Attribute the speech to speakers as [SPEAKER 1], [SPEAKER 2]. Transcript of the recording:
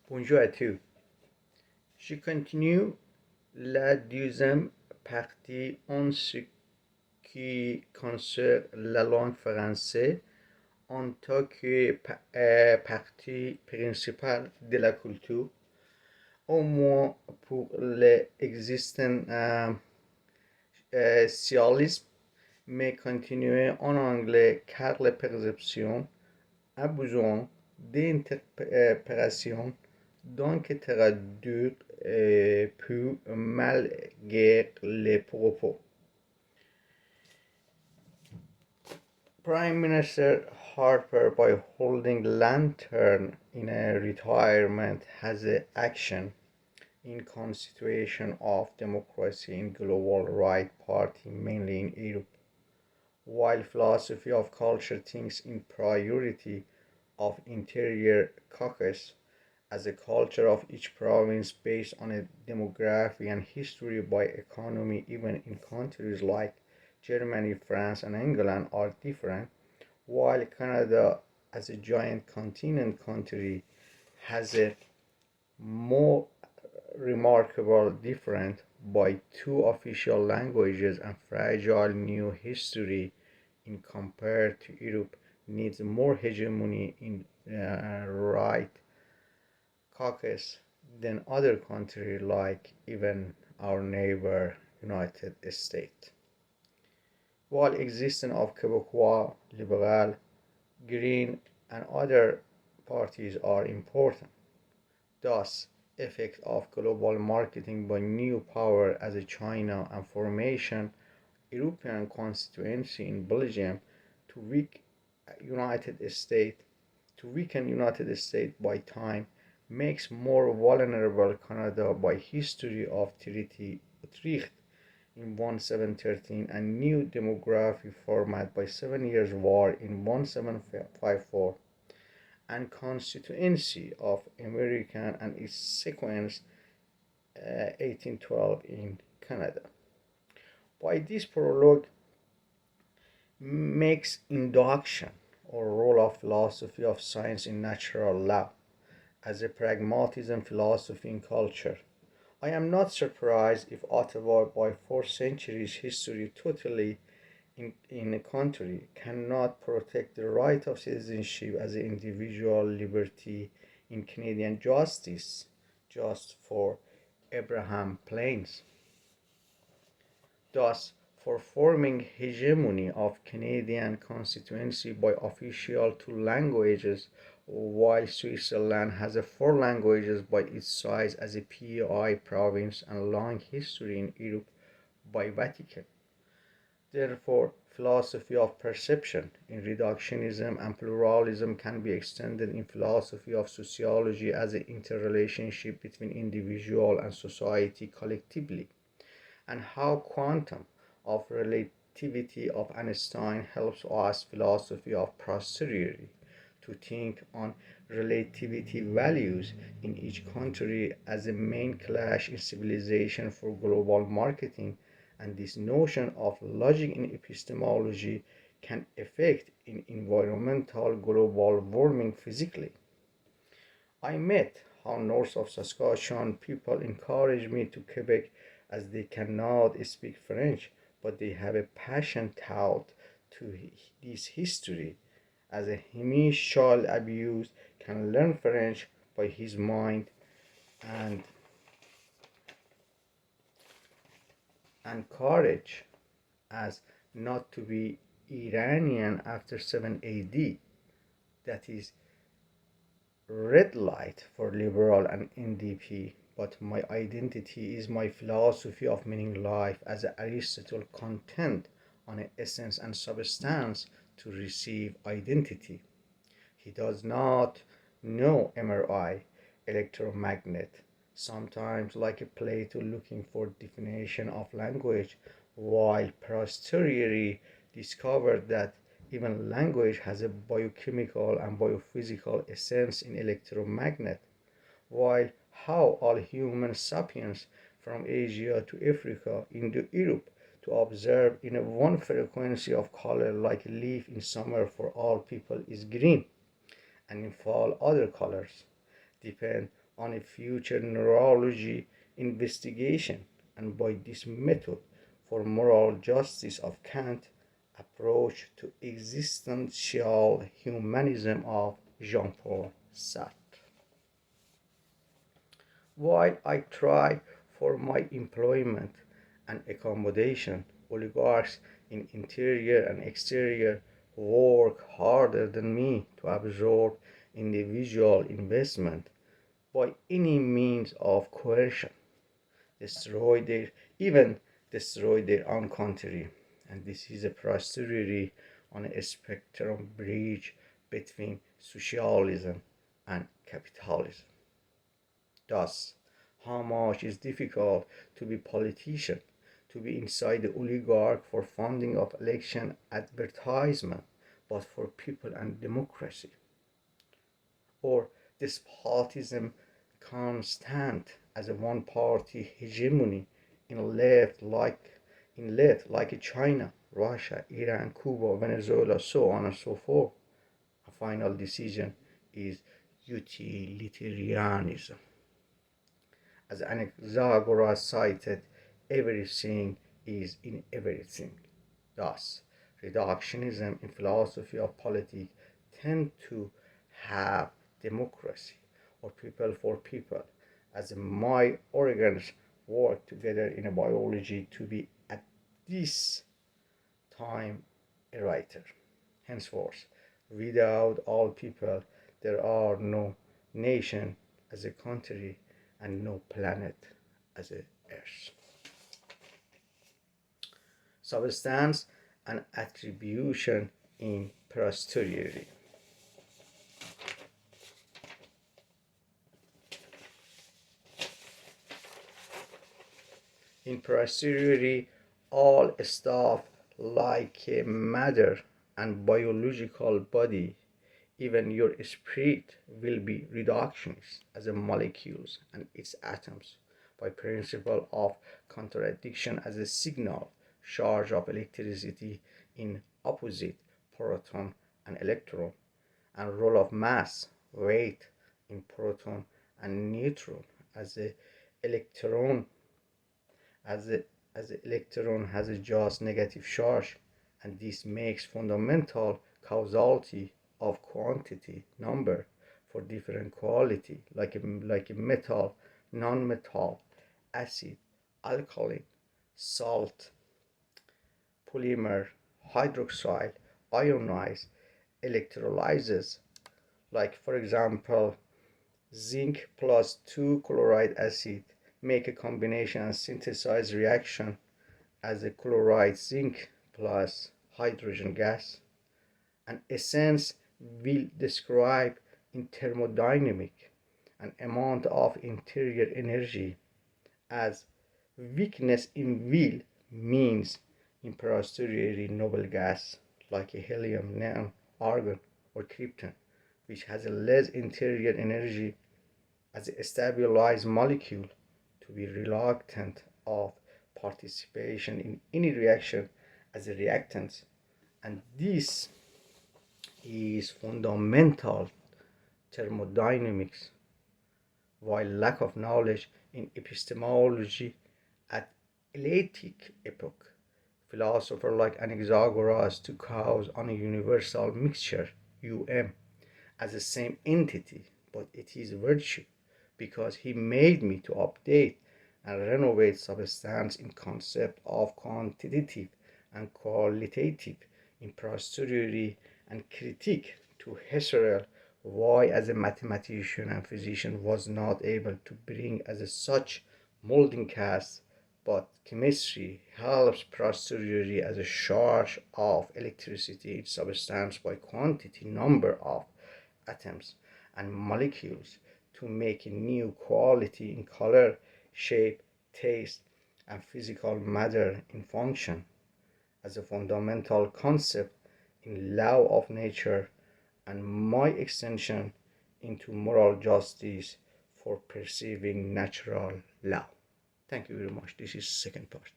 [SPEAKER 1] Bonjour à tous. Je continue la deuxième partie en ce qui concerne la langue française en tant que partie principale de la culture, au moins pour l'existentialisme, mais continuer en anglais car la perception a besoin d'interprétation, donc traduire peut malgré les propos. Prime Minister Harper, by holding lantern in a retirement, has an action in constitution of democracy in global right party, mainly in Europe, while philosophy of culture thinks in priority of interior caucus as a culture of each province based on a demography and history by economy, even in countries like Germany, France, and England are different, while Canada, as a giant continent country, has a more remarkable difference by two official languages and fragile new history in compared to Europe needs more hegemony in right caucus than other countries like even our neighbor United States. While existence of Quebecois, Liberal, Green and other parties are important, thus effect of global marketing by new power as a China and formation European constituency in Belgium to United States to weaken United States by time makes more vulnerable Canada by history of Treaty Utrecht in 1713 and new demography format by 7 Years' War in 1754 and constituency of American and its sequence 1812 in Canada. By this prologue makes induction or role of philosophy of science in natural law as a pragmatism philosophy in culture. I am not surprised if Ottawa, by 4 centuries history totally in a country, cannot protect the right of citizenship as an individual liberty in Canadian justice just for Abraham Plains. Thus, for forming hegemony of Canadian constituency by official two languages, while Switzerland has a 4 languages by its size as a PEI province and long history in Europe by Vatican. Therefore, philosophy of perception in reductionism and pluralism can be extended in philosophy of sociology as an interrelationship between individual and society collectively, and how quantum of relativity of Einstein helps us philosophy of posteriori to think on relativity values in each country as a main clash in civilization for global marketing, and this notion of logic in epistemology can affect in environmental global warming physically. I met how north of Saskatchewan people encourage me to Quebec as they cannot speak French, but they have a passion taught to this history, as a Hamish child abused can learn French by his mind and courage as not to be Iranian after 7 AD. That is red light for liberal and NDP, but my identity is my philosophy of meaning life as Aristotle contend on an essence and substance to receive identity. He does not know MRI, electromagnet, sometimes like a Plato looking for definition of language, while posteriori discovered that even language has a biochemical and biophysical essence in electromagnet, while how all human sapiens from Asia to Africa into Europe to observe in a one frequency of color like a leaf in summer for all people is green and in fall other colors depend on a future neurology investigation, and by this method for moral justice of Kant approach to existential humanism of Jean-Paul Sartre. While I try for my employment and accommodation, oligarchs in interior and exterior work harder than me to absorb individual investment by any means of coercion, destroy their even destroy their own country. And this is a posteriori on a spectrum bridge between socialism and capitalism. Thus, how much is difficult to be politician, to be inside the oligarch for funding of election advertisement, but for people and democracy, or despotism constant as a one-party hegemony in left like China, Russia, Iran, Cuba, Venezuela, so on and so forth. A final decision is utilitarianism. As Anaxagoras cited, everything is in everything. Thus, reductionism in philosophy of politics tend to have democracy or people for people, as my organs work together in a biology to be at this time a writer. Henceforth, without all people, there are no nation as a country and no planet as a earth. Substance and attribution in posteriori. In posteriori, all stuff like a matter and biological body, even your spirit, will be reductionist as a molecules and its atoms by principle of contradiction as a signal charge of electricity in opposite proton and electron, and role of mass, weight in proton and neutron as the electron as the electron has a just negative charge, and this makes fundamental causality of quantity number for different quality like a metal, non-metal, acid, alkaline, salt, polymer, hydroxide, ionize, electrolyzes, like for example zinc plus 2 chloride acid make a combination and synthesize reaction as a chloride zinc plus hydrogen gas. An essence will describe in thermodynamic an amount of interior energy, as weakness in will means in posteriori noble gas like a helium, neon, argon, or krypton, which has a less interior energy as a stabilized molecule to be reluctant of participation in any reaction as a reactant. And this is fundamental thermodynamics, while lack of knowledge in epistemology at Eleatic epoch, philosophers like Anaxagoras to cause on a universal mixture as the same entity, but it is virtue, because he made me to update and renovate substance in concept of quantitative and qualitative in posteriori, and critique to Husserl why as a mathematician and physician was not able to bring as such molding cast, but chemistry helps posteriori as a charge of electricity in substance by quantity number of atoms and molecules to make a new quality in color, shape, taste, and physical matter in function as a fundamental concept in law of nature, and my extension into moral justice for perceiving natural law. Thank you very much. This is second part.